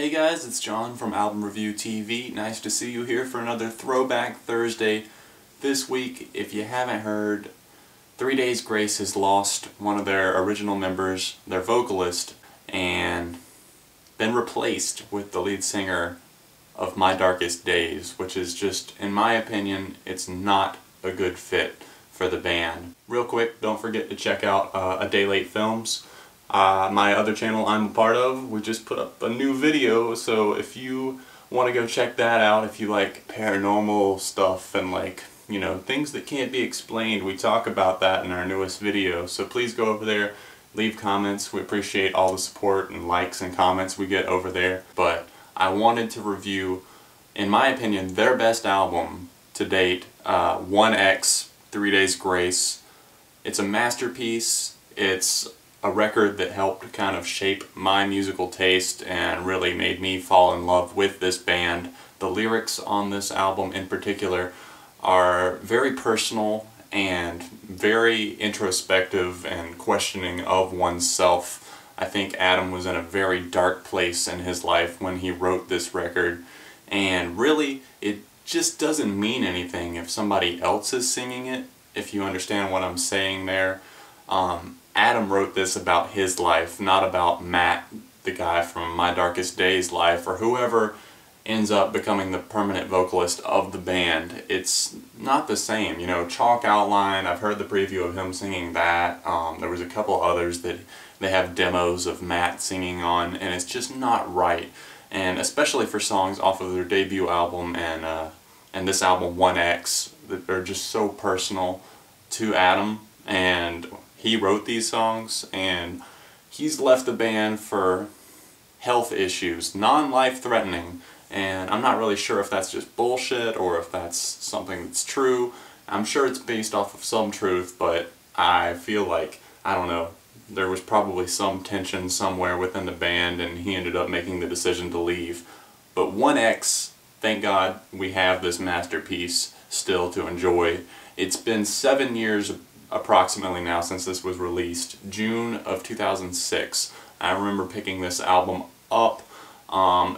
Hey guys, it's John from Album Review TV. Nice to see you here for another Throwback Thursday. This week, if you haven't heard, 3 Days Grace has lost one of their original members, their vocalist, and been replaced with the lead singer of My Darkest Days, which is just, in my opinion, it's not a good fit for the band. Real quick, don't forget to check out A Day Late Films. My other channel I'm a part of, we just put up a new video, so if you want to go check that out, if you like paranormal stuff and like, you know, things that can't be explained, we talk about that in our newest video. So please go over there, leave comments. We appreciate all the support and likes and comments we get over there. But I wanted to review, in my opinion, their best album to date, 1X, 3 Days Grace. It's a masterpiece. It's a record that helped kind of shape my musical taste and really made me fall in love with this band. The lyrics on this album in particular are very personal and very introspective and questioning of oneself. I think Adam was in a very dark place in his life when he wrote this record, and really it just doesn't mean anything if somebody else is singing it, if you understand what I'm saying there. Adam wrote this about his life, not about Matt, the guy from My Darkest Days' life, or whoever ends up becoming the permanent vocalist of the band. It's not the same, you know. Chalk Outline, I've heard the preview of him singing that. There was a couple others that they have demos of Matt singing on, and it's just not right. And especially for songs off of their debut album and this album 1X that are just so personal to Adam. And he wrote these songs, and he's left the band for health issues, non-life-threatening, and I'm not really sure if that's just bullshit or if that's something that's true. I'm sure it's based off of some truth, but I feel like, I don't know, there was probably some tension somewhere within the band and he ended up making the decision to leave. But 1X, thank God we have this masterpiece still to enjoy. It's been 7 years approximately now since this was released, June of 2006. I remember picking this album up.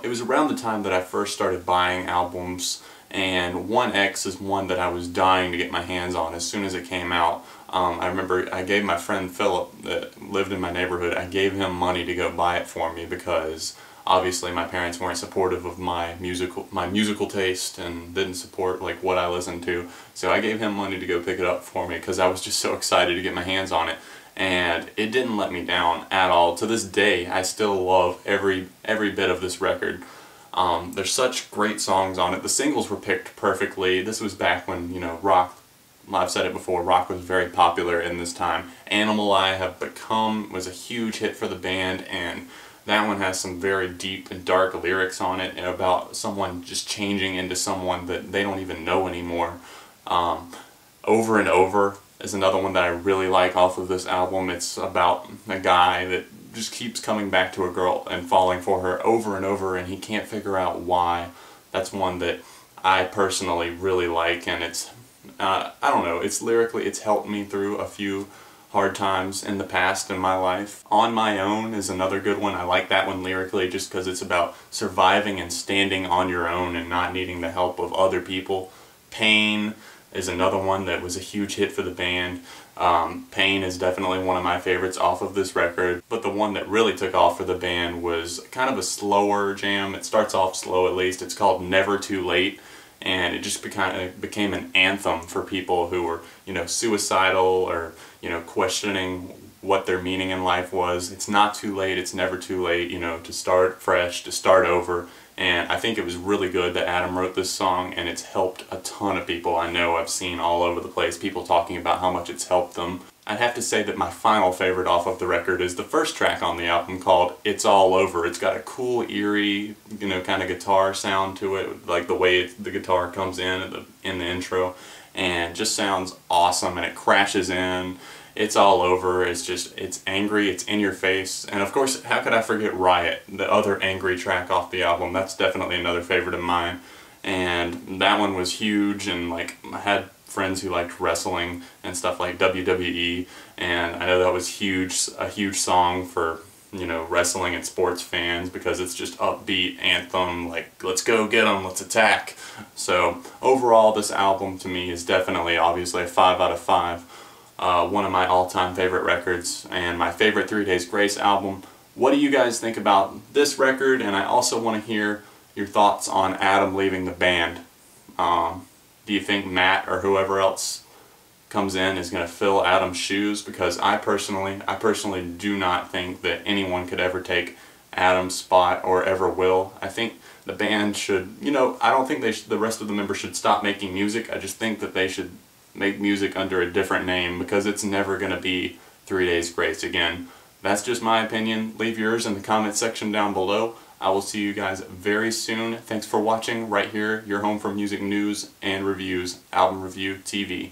It was around the time that I first started buying albums, and 1X is one that I was dying to get my hands on as soon as it came out. I remember I gave my friend Philip that lived in my neighborhood, I gave him money to go buy it for me because obviously my parents weren't supportive of my musical taste and didn't support like what I listened to. So I gave him money to go pick it up for me because I was just so excited to get my hands on it. And it didn't let me down at all. To this day, I still love every bit of this record. There's such great songs on it. The singles were picked perfectly. This was back when, you know, rock, I've said it before, rock was very popular in this time. Animal I Have Become was a huge hit for the band, and that one has some very deep and dark lyrics on it and about someone just changing into someone that they don't even know anymore. Over and Over is another one that I really like off of this album. It's about a guy that just keeps coming back to a girl and falling for her over and over, and he can't figure out why. That's one that I personally really like, and it's, I don't know, it's lyrically, it's helped me through a few hard times in the past in my life. On My Own is another good one. I like that one lyrically just because it's about surviving and standing on your own and not needing the help of other people. Pain is another one that was a huge hit for the band. Pain is definitely one of my favorites off of this record, but the one that really took off for the band was kind of a slower jam. It starts off slow at least. It's called Never Too Late, and it just became an anthem for people who were, you know, suicidal or, you know, questioning what their meaning in life was. It's not too late, it's never too late, you know, to start fresh, to start over. And I think it was really good that Adam wrote this song, and it's helped a ton of people. I know I've seen all over the place people talking about how much it's helped them. I'd have to say that my final favorite off of the record is the first track on the album called It's All Over. It's got a cool, eerie, you know, kind of guitar sound to it, like the way the guitar comes in the intro, and just sounds awesome, and it crashes in. It's all over, it's just, it's angry, it's in your face, and of course, how could I forget Riot, the other angry track off the album? That's definitely another favorite of mine, and that one was huge, and like, I had friends who liked wrestling and stuff like WWE, and I know that was huge, a huge song for you know, wrestling and sports fans because it's just upbeat anthem, like let's go get them, let's attack. So overall, this album to me is definitely, obviously, a 5 out of 5. One of my all-time favorite records and my favorite 3 Days Grace album. What do you guys think about this record? And I also want to hear your thoughts on Adam leaving the band. Do you think Matt or whoever else comes in is going to fill Adam's shoes? Because I personally do not think that anyone could ever take Adam's spot or ever will. I think the band should, you know, I don't think the rest of the members should stop making music. I just think that they should make music under a different name because it's never going to be 3 Days Grace again. That's just my opinion. Leave yours in the comment section down below. I will see you guys very soon. Thanks for watching right here, your home for music news and reviews, Album Review TV.